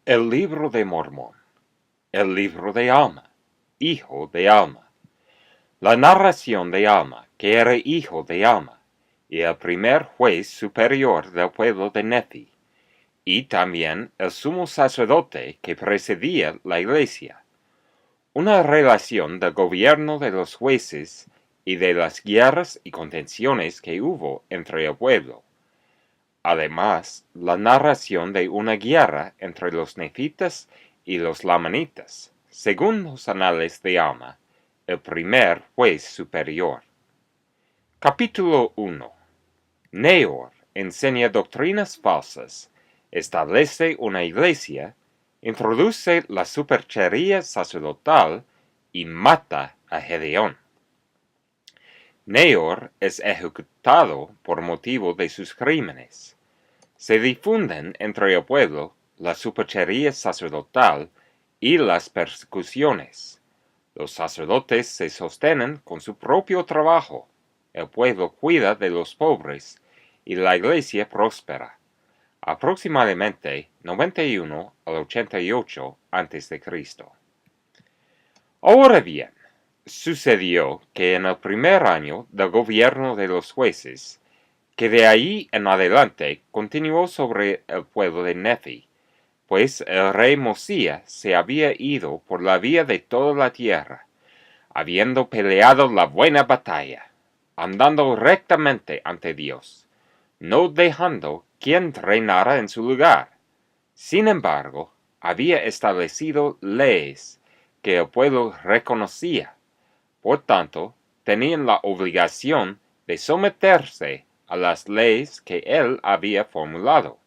El libro de Mormón. El libro de Alma, hijo de Alma. La narración de Alma, que era hijo de Alma, y el primer juez superior del pueblo de Nefi, y también el sumo sacerdote que presidía la iglesia. Una relación del gobierno de los jueces y de las guerras y contenciones que hubo entre el pueblo. Además, la narración de una guerra entre los nefitas y los lamanitas, según los anales de Alma, el primer juez superior. Capítulo 1. Neor enseña doctrinas falsas, establece una iglesia, introduce la superchería sacerdotal y mata a Gedeón. Neor es ejecutado por motivo de sus crímenes. Se difunden entre el pueblo la superchería sacerdotal y las persecuciones. Los sacerdotes se sostienen con su propio trabajo, el pueblo cuida de los pobres y la iglesia próspera. Aproximadamente 91 al 88 a.C. Ahora bien, sucedió que en el primer año del gobierno de los jueces, que de ahí en adelante continuó sobre el pueblo de Nefi, pues el rey Mosía se había ido por la vía de toda la tierra, habiendo peleado la buena batalla, andando rectamente ante Dios, no dejando quien reinara en su lugar. Sin embargo, había establecido leyes que el pueblo reconocía, por tanto, tenían la obligación de someterse a las leyes que él había formulado.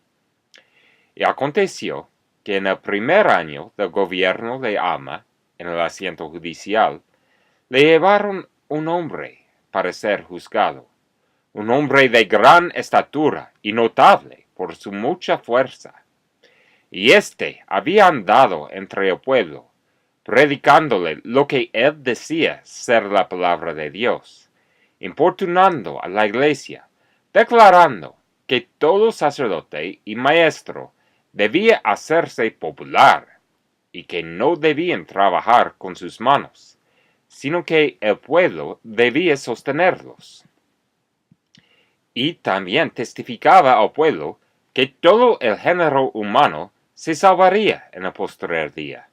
Y aconteció que en el primer año del gobierno de Alma, en el asiento judicial, le llevaron un hombre para ser juzgado, un hombre de gran estatura y notable por su mucha fuerza. Y éste había andado entre el pueblo, predicándole lo que él decía ser la palabra de Dios, importunando a la iglesia, declarando que todo sacerdote y maestro debía hacerse popular y que no debían trabajar con sus manos, sino que el pueblo debía sostenerlos. Y también testificaba al pueblo que todo el género humano se salvaría en el postrer día,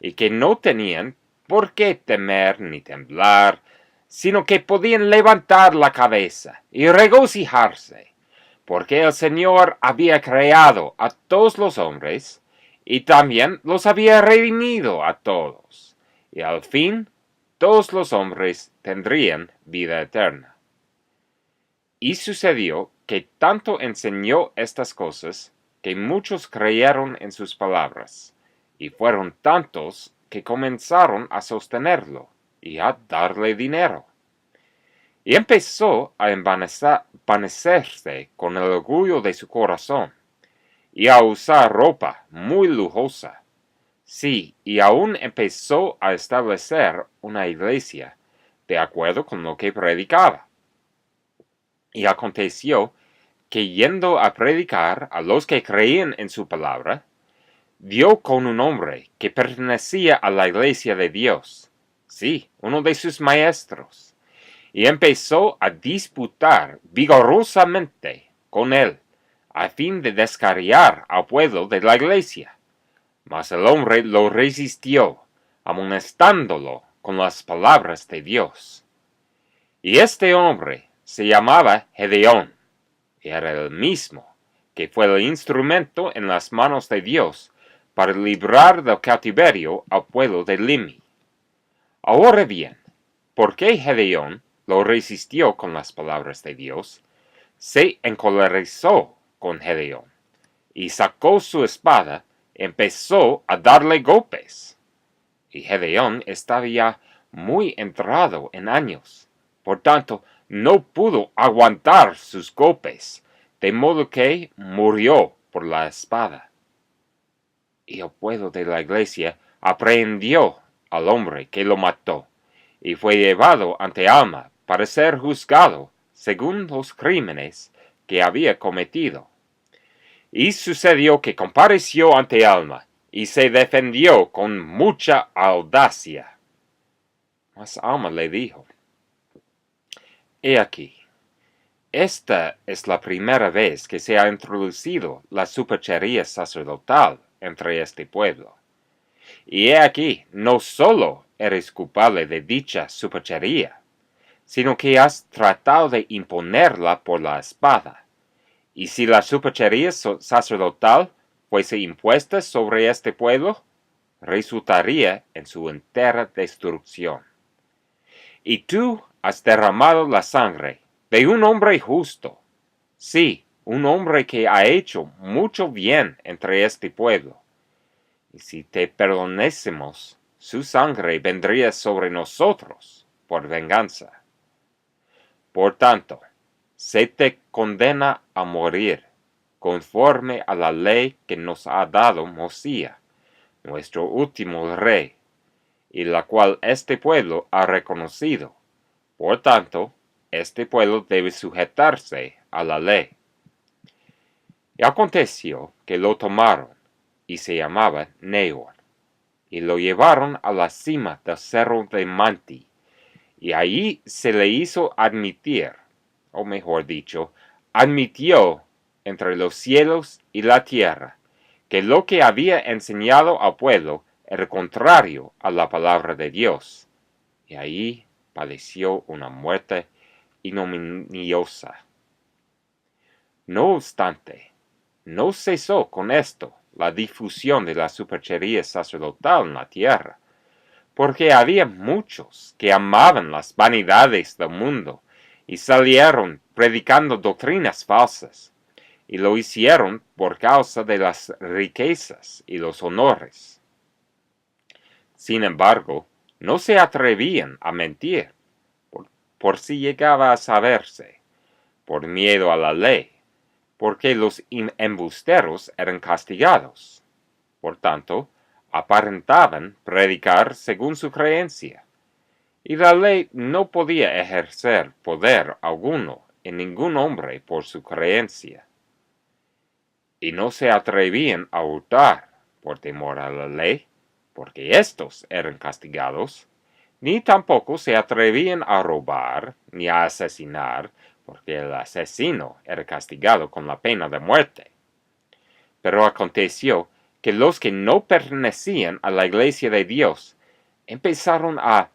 y que no tenían por qué temer ni temblar, sino que podían levantar la cabeza y regocijarse, porque el Señor había creado a todos los hombres, y también los había redimido a todos, y al fin todos los hombres tendrían vida eterna. Y sucedió que tanto enseñó estas cosas, que muchos creyeron en sus palabras, y fueron tantos que comenzaron a sostenerlo y a darle dinero. Y empezó a envanecerse con el orgullo de su corazón, y a usar ropa muy lujosa. Sí, y aún empezó a establecer una iglesia, de acuerdo con lo que predicaba. Y aconteció que yendo a predicar a los que creían en su palabra, dio con un hombre que pertenecía a la iglesia de Dios, sí, uno de sus maestros, y empezó a disputar vigorosamente con él, a fin de descarriar al pueblo de la iglesia. Mas el hombre lo resistió, amonestándolo con las palabras de Dios. Y este hombre se llamaba Gedeón, y era el mismo que fue el instrumento en las manos de Dios para librar del cautiverio al pueblo de Limi. Ahora bien, ¿por qué Gedeón lo resistió con las palabras de Dios? Se encolerizó con Gedeón, y sacó su espada, empezó a darle golpes. Y Gedeón estaba ya muy entrado en años, por tanto no pudo aguantar sus golpes, de modo que murió por la espada. Y el pueblo de la iglesia aprehendió al hombre que lo mató, y fue llevado ante Alma para ser juzgado según los crímenes que había cometido. Y sucedió que compareció ante Alma, y se defendió con mucha audacia. Mas Alma le dijo: He aquí, esta es la primera vez que se ha introducido la superchería sacerdotal entre este pueblo. Y he aquí, no solo eres culpable de dicha superchería, sino que has tratado de imponerla por la espada. Y si la superchería sacerdotal fuese impuesta sobre este pueblo, resultaría en su entera destrucción. Y tú has derramado la sangre de un hombre justo, sí, un hombre que ha hecho mucho bien entre este pueblo. Y si te perdonásemos, su sangre vendría sobre nosotros por venganza. Por tanto, se te condena a morir, conforme a la ley que nos ha dado Mosía, nuestro último rey, y la cual este pueblo ha reconocido. Por tanto, este pueblo debe sujetarse a la ley. Y aconteció que lo tomaron, y se llamaba Nehor, y lo llevaron a la cima del cerro de Manti, y allí se le hizo admitir, o mejor dicho, admitió entre los cielos y la tierra, que lo que había enseñado al pueblo era contrario a la palabra de Dios, y allí padeció una muerte ignominiosa. No obstante, no cesó con esto la difusión de la superchería sacerdotal en la tierra, porque había muchos que amaban las vanidades del mundo y salieron predicando doctrinas falsas, y lo hicieron por causa de las riquezas y los honores. Sin embargo, no se atrevían a mentir, por si llegaba a saberse, por miedo a la ley, porque los embusteros eran castigados. Por tanto, aparentaban predicar según su creencia, y la ley no podía ejercer poder alguno en ningún hombre por su creencia. Y no se atrevían a hurtar por temor a la ley, porque éstos eran castigados, ni tampoco se atrevían a robar ni a asesinar, porque el asesino era castigado con la pena de muerte. Pero aconteció que los que no pertenecían a la iglesia de Dios empezaron a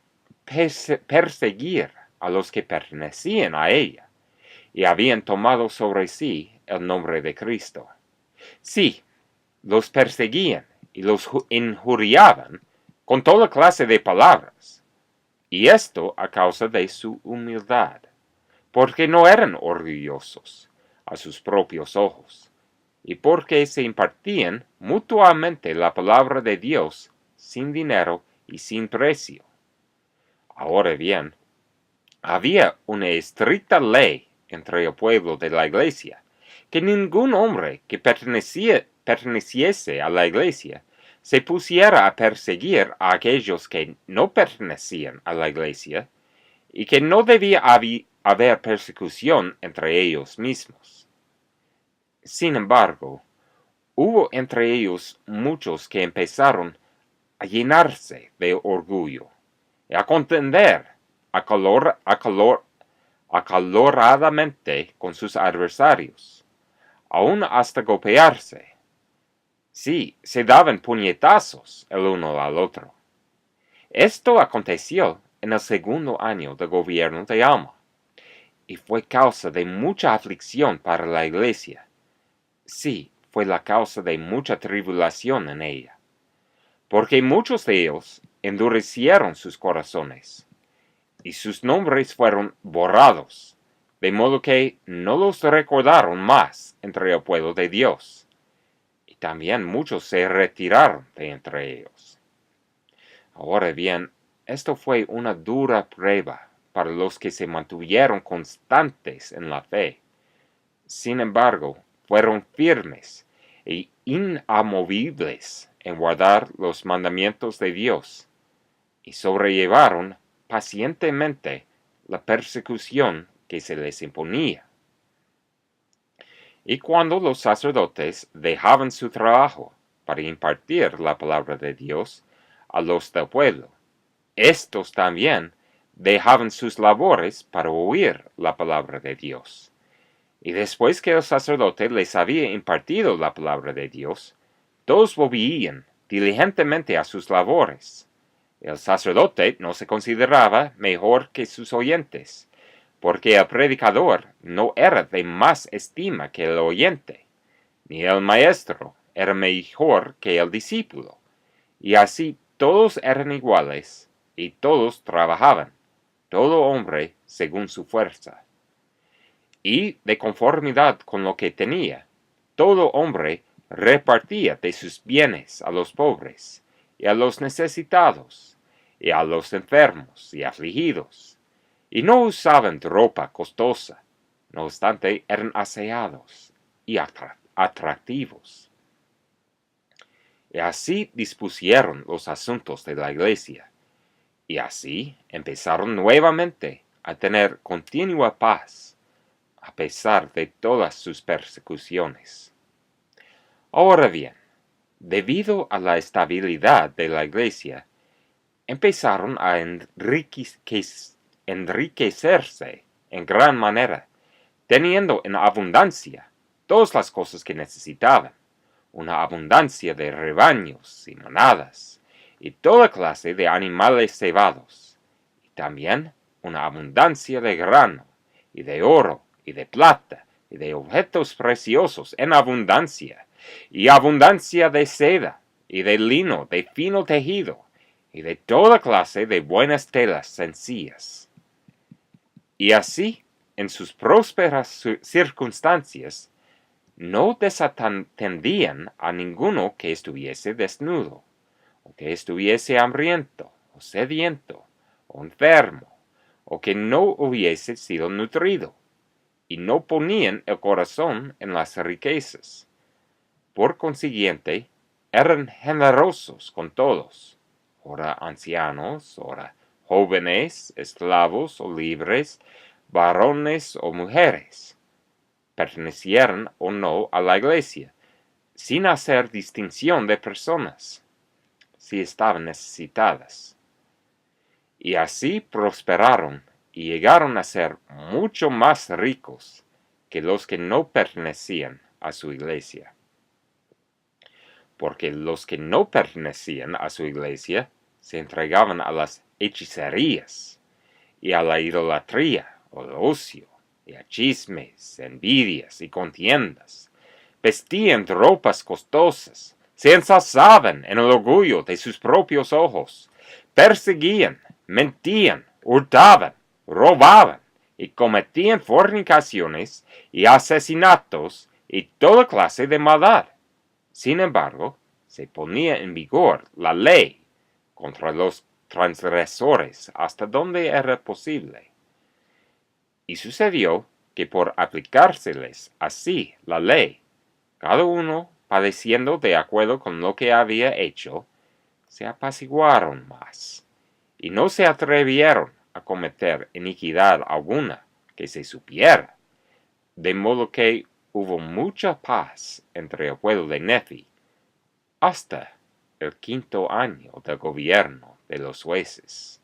perseguir a los que pertenecían a ella, y habían tomado sobre sí el nombre de Cristo. Sí, los perseguían y los injuriaban con toda clase de palabras, y esto a causa de su humildad, porque no eran orgullosos a sus propios ojos, y porque se impartían mutuamente la palabra de Dios sin dinero y sin precio. Ahora bien, había una estricta ley entre el pueblo de la iglesia, que ningún hombre que perteneciese a la iglesia se pusiera a perseguir a aquellos que no pertenecían a la iglesia, y que no debía haber persecución entre ellos mismos. Sin embargo, hubo entre ellos muchos que empezaron a llenarse de orgullo, y a contender acaloradamente con sus adversarios, aun hasta golpearse. Sí, se daban puñetazos el uno al otro. Esto aconteció en el segundo año del gobierno de Alma, y fue causa de mucha aflicción para la iglesia. Sí, fue la causa de mucha tribulación en ella, porque muchos de ellos endurecieron sus corazones, y sus nombres fueron borrados, de modo que no los recordaron más entre el pueblo de Dios, y también muchos se retiraron de entre ellos. Ahora bien, esto fue una dura prueba para los que se mantuvieron constantes en la fe. Sin embargo, fueron firmes e inamovibles en guardar los mandamientos de Dios, y sobrellevaron pacientemente la persecución que se les imponía. Y cuando los sacerdotes dejaban su trabajo para impartir la palabra de Dios a los del pueblo. Estos también dejaban sus labores para oír la palabra de Dios. Y después que el sacerdote les había impartido la palabra de Dios, todos volvían diligentemente a sus labores. El sacerdote no se consideraba mejor que sus oyentes, porque el predicador no era de más estima que el oyente, ni el maestro era mejor que el discípulo, y así todos eran iguales, y todos trabajaban, todo hombre según su fuerza. Y de conformidad con lo que tenía, todo hombre repartía de sus bienes a los pobres, y a los necesitados, y a los enfermos y afligidos, y no usaban ropa costosa, no obstante eran aseados y atractivos. Y así dispusieron los asuntos de la iglesia, y así empezaron nuevamente a tener continua paz, a pesar de todas sus persecuciones. Ahora bien, debido a la estabilidad de la iglesia, empezaron a enriquecerse en gran manera, teniendo en abundancia todas las cosas que necesitaban, una abundancia de rebaños y manadas, y toda clase de animales cebados, y también una abundancia de grano, y de oro, y de plata, y de objetos preciosos en abundancia, y abundancia de seda, y de lino de fino tejido, y de toda clase de buenas telas sencillas. Y así, en sus prósperas circunstancias, no desatendían a ninguno que estuviese desnudo, o que estuviese hambriento, o sediento, o enfermo, o que no hubiese sido nutrido, y no ponían el corazón en las riquezas. Por consiguiente, eran generosos con todos, ora ancianos, ora jóvenes, esclavos o libres, varones o mujeres, pertenecieran o no a la iglesia, sin hacer distinción de personas, si estaban necesitadas. Y así prosperaron y llegaron a ser mucho más ricos que los que no pertenecían a su iglesia. Porque los que no pertenecían a su iglesia se entregaban a las hechicerías, y a la idolatría, o al ocio, y a chismes, envidias y contiendas. Vestían ropas costosas, se ensalzaban en el orgullo de sus propios ojos, perseguían, mentían, hurtaban, robaban, y cometían fornicaciones y asesinatos y toda clase de maldad. Sin embargo, se ponía en vigor la ley contra los transgresores hasta donde era posible. Y sucedió que por aplicárseles así la ley, cada uno padeciendo de acuerdo con lo que había hecho, se apaciguaron más, y no se atrevieron a cometer iniquidad alguna que se supiera, de modo que hubo mucha paz entre el pueblo de Nefi, hasta el 5.º año del gobierno de los jueces.